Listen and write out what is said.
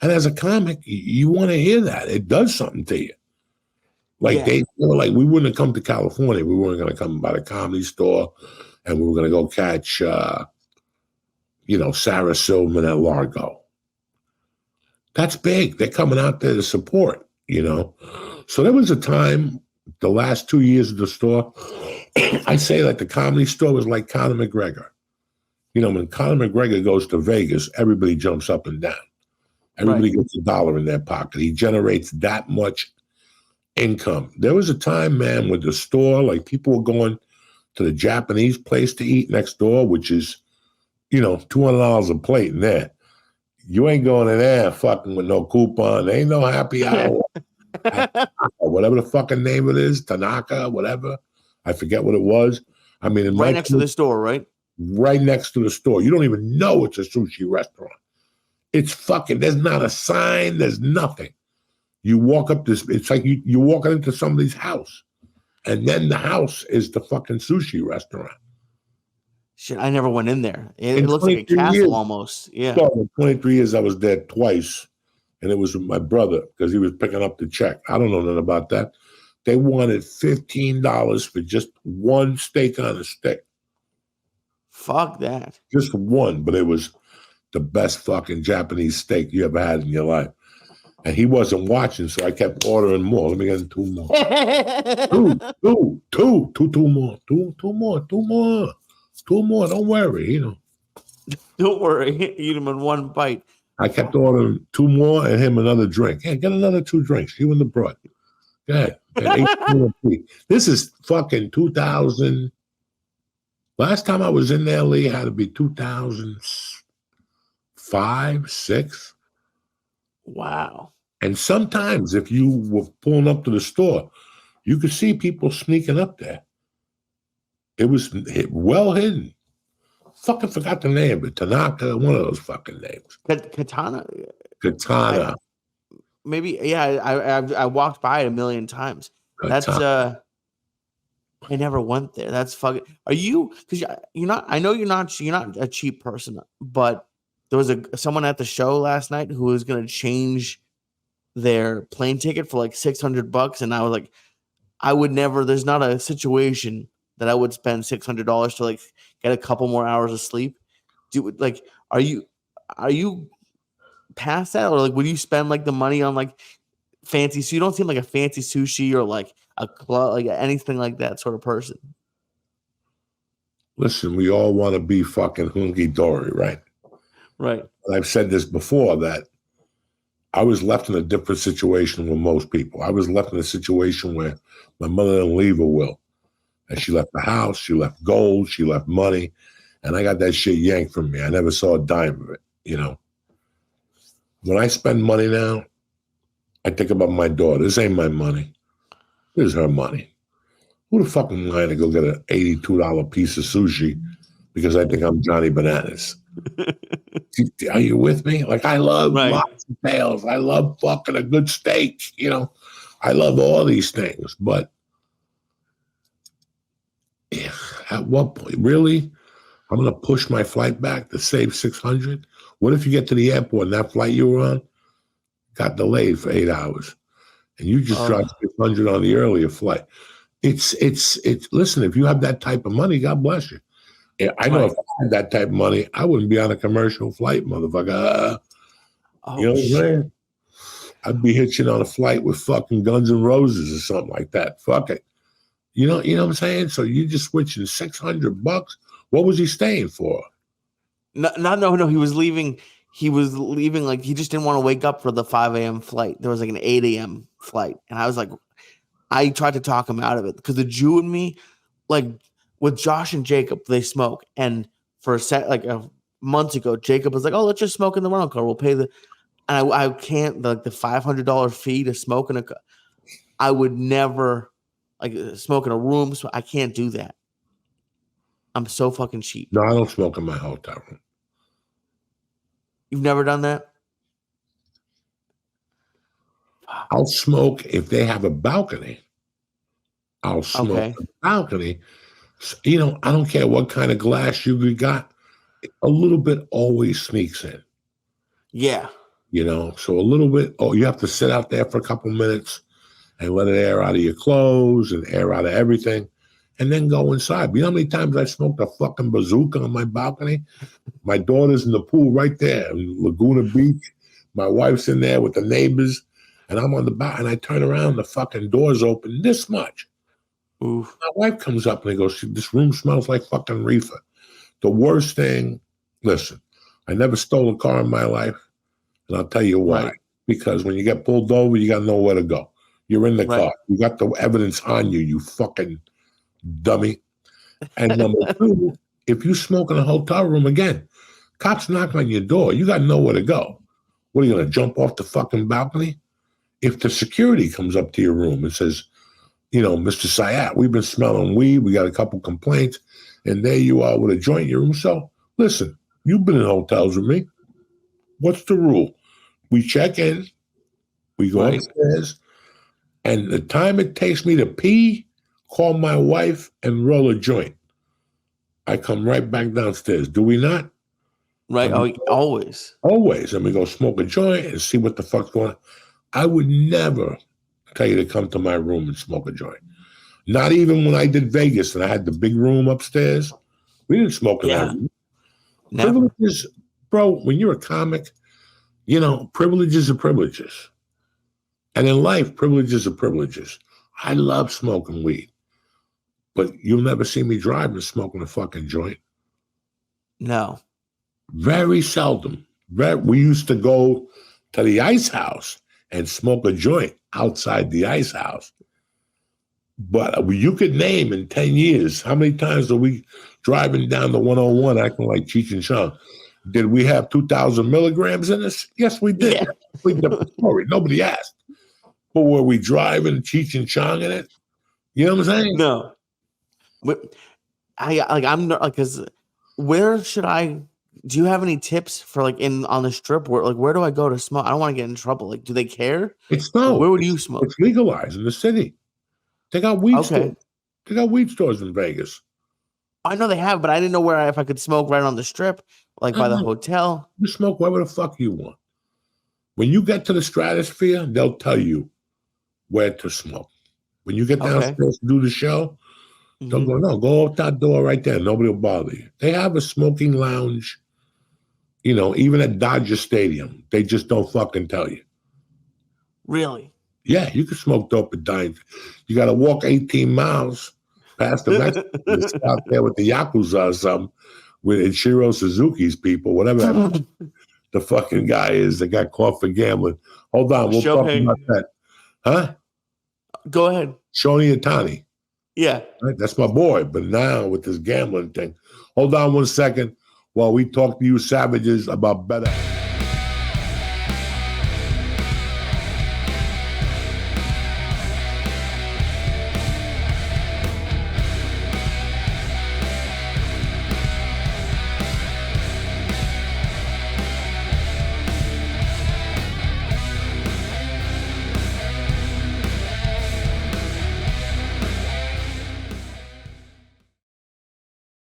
And as a comic, you want to hear that. It does something to you. Like they were like, we wouldn't have come to California. We weren't going to come by the Comedy Store, and we were going to go catch, Sarah Silverman at Largo. That's big. They're coming out there to support, So there was a time, the last 2 years of the store, I say that the Comedy Store was like Conor McGregor. When Conor McGregor goes to Vegas, everybody jumps up and down. Everybody gets $1 in their pocket. He generates that much income. There was a time, man, with the store, like people were going to the Japanese place to eat next door, which is, $200 a plate in there. You ain't going in there fucking with no coupon. There ain't no happy hour. Whatever the fucking name it is, Tanaka, whatever. I forget what it was. I mean, right next to the store, right? Right next to the store. You don't even know it's a sushi restaurant. It's fucking, there's not a sign, there's nothing. You walk up this, it's like you're walking into somebody's house. And then the house is the fucking sushi restaurant. Shit, I never went in there. It looks like a castle almost. Yeah. So in 23 years, I was there twice. And it was with my brother because he was picking up the check. I don't know nothing about that. They wanted $15 for just one steak on a stick. Fuck that. Just one, but it was the best fucking Japanese steak you ever had in your life. And he wasn't watching, so I kept ordering more. Let me get 2 more. Two more. Don't worry, Don't worry. Eat them in one bite. I kept ordering 2 more and him another drink. Hey, get another 2 drinks. You and the broad. Go ahead. This is fucking 2000. Last time I was in there, Lee, had to be 2005, 6. Wow. And sometimes if you were pulling up to the store, you could see people sneaking up there. It was well hidden. Fucking forgot the name, but Tanaka, one of those fucking names. Katana. Maybe, yeah. I walked by it a million times. Katana. I never went there. That's fucking. Are you? Because you're not. I know you're not a cheap person, but there was someone at the show last night who was going to change their plane ticket for like $600, and I was like, I would never. There's not a situation that I would spend $600 to like get a couple more hours of sleep. Are you past that, or like would you spend like the money on like fancy? So you don't seem like a fancy sushi or like a club, like anything like that sort of person. Listen, we all want to be fucking hunky dory, right? Right. And I've said this before that I was left in a different situation with most people. I was left in a situation where my mother didn't leave a will. And she left the house, she left gold, she left money, and I got that shit yanked from me. I never saw a dime of it, When I spend money now, I think about my daughter. This ain't my money. This is her money. Who the fuck am I to go get an $82 piece of sushi because I think I'm Johnny Bananas? Are you with me? Like, I love lots of tails. I love fucking a good steak, I love all these things, but at what point, really? I'm going to push my flight back to save $600? What if you get to the airport and that flight you were on got delayed for 8 hours and you just dropped $600 on the earlier flight? It's listen, if you have that type of money, God bless you. I know if I had that type of money, I wouldn't be on a commercial flight, motherfucker. You know what I'm saying? I'd be hitching on a flight with fucking Guns N' Roses or something like that. Fuck it. You know what I'm saying? So you just switching $600. What was he staying for? No. He was leaving. Like he just didn't want to wake up for the 5 a.m. flight. There was like an 8 a.m. flight, and I was like, I tried to talk him out of it because the Jew and me, like with Josh and Jacob, they smoke. And for months ago, Jacob was like, "Oh, let's just smoke in the rental car. We'll pay the." And I can't the $500 fee to smoke in a car. I would never. Like smoke in a room, so I can't do that. I'm so fucking cheap. No, I don't smoke in my hotel room. You've never done that? I'll smoke if they have a balcony. I'll smoke the balcony. I don't care what kind of glass you got. A little bit always sneaks in. Yeah. So a little bit, you have to sit out there for a couple minutes and let it air out of your clothes and air out of everything, and then go inside. But you know how many times I smoked a fucking bazooka on my balcony? My daughter's in the pool right there in Laguna Beach. My wife's in there with the neighbors, and I'm on the back, and I turn around, the fucking door's open this much. Oof. My wife comes up and they goes, this room smells like fucking reefer. The worst thing, listen, I never stole a car in my life, and I'll tell you why. Right. Because when you get pulled over, you got to know where to go. You're in the Right. car. You got the evidence on you, you fucking dummy. And number two, if you smoke in a hotel room, again, cops knock on your door. You got to know where to go. What, are you going to jump off the fucking balcony? If the security comes up to your room and says, Mr. Syatt, we've been smelling weed. We got a couple complaints. And there you are with a joint in your room. So, listen, you've been in hotels with me. What's the rule? We check in. We go upstairs. And the time it takes me to pee, call my wife and roll a joint. I come right back downstairs. Do we not? Right. Always. Always. And we go smoke a joint and see what the fuck's going on. I would never tell you to come to my room and smoke a joint. Not even when I did Vegas and I had the big room upstairs. We didn't smoke in that room. Never. Privileges, bro, when you're a comic, privileges are privileges. And in life, privileges are privileges. I love smoking weed. But you'll never see me driving smoking a fucking joint. No. Very seldom. We used to go to the ice house and smoke a joint outside the ice house. But you could name in 10 years, how many times are we driving down the 101 acting like Cheech and Chong? Did we have 2,000 milligrams in us? Yes, we did. Yeah. That's a completely different story. Nobody asked. But were we driving Cheech and Chong in it? You know what I'm saying? No. Because where should I? Do you have any tips for on the strip? Where do I go to smoke? I don't want to get in trouble. Do they care? Where would you smoke? It's legalized in the city. They got weed stores. They got weed stores in Vegas. I know they have, but I didn't know if I could smoke right on the strip, by the hotel. You smoke wherever the fuck you want. When you get to the stratosphere, they'll tell you where to smoke. When you get downstairs to do the show, they'll go, no, go out that door right there. Nobody will bother you. They have a smoking lounge, even at Dodger Stadium. They just don't fucking tell you. Really? Yeah, you can smoke dope at Dine. You got to walk 18 miles past the Mexicans out there with the Yakuza or something, with Ichiro Suzuki's people, whatever the fucking guy is that got caught for gambling. Hold on, we'll talk about that. Huh? Go ahead. Shoni Itani. Yeah. Right? That's my boy. But now with this gambling thing, hold on 1 second while we talk to you savages about better.